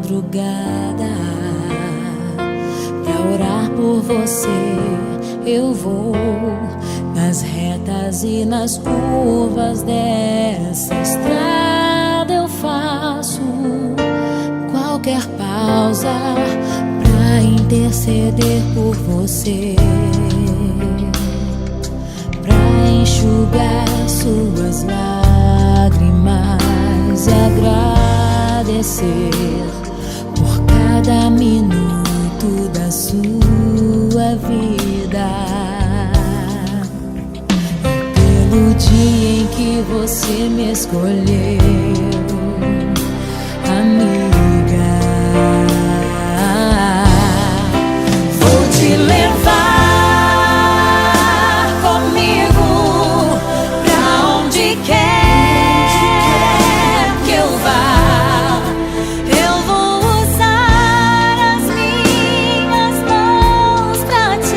madrugada pra orar por você. Eu vou nas retas e nas curvas dessa estrada. Eu faço qualquer pausa pra interceder por você, pra enxugar suas lágrimas e agradecer por cada minuto da sua vida, e pelo dia em que você me escolheu, amiga. Vou te levar comigo pra onde quer que eu vá. Eu vou usar as minhas mãos pra te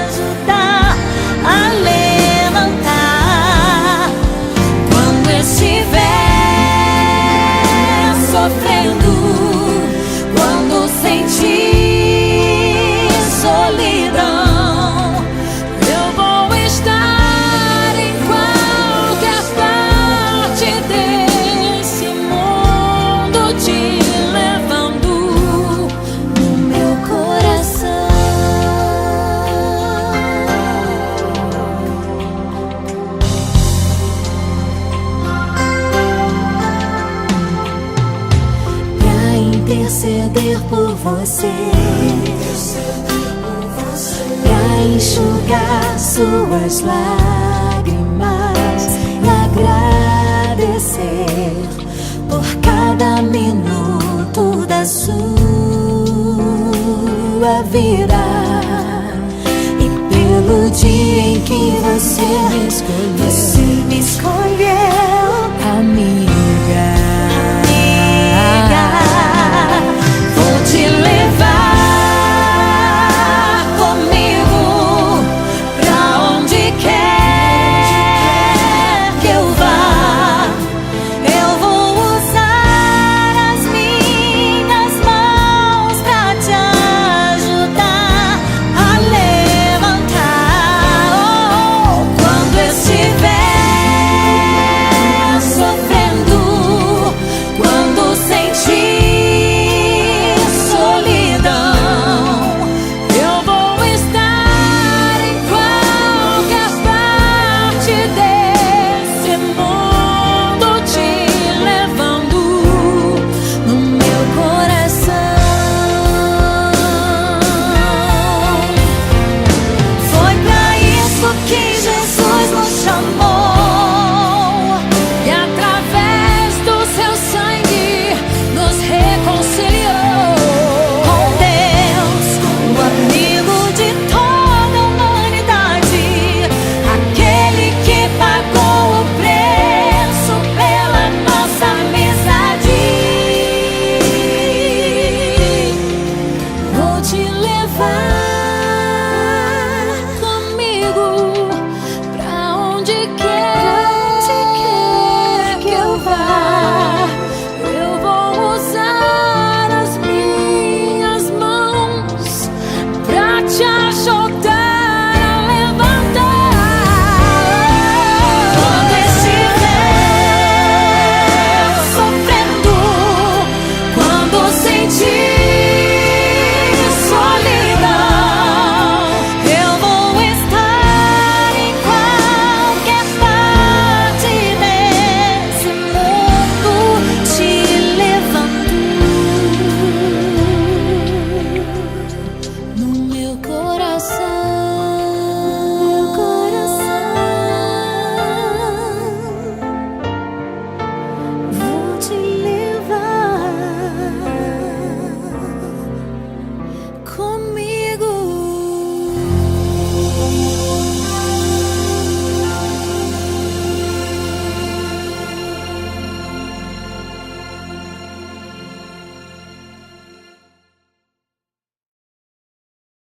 ajudar a levantar quando estiver sofrendo, quando sentir solidão. Eu vou estar em qualquer parte desse mundo, te levando no meu coração. Pra interceder por você, pra enxugar suas lágrimas e agradecer por cada minuto da sua vida, e pelo dia em que você me escolheu, amiga.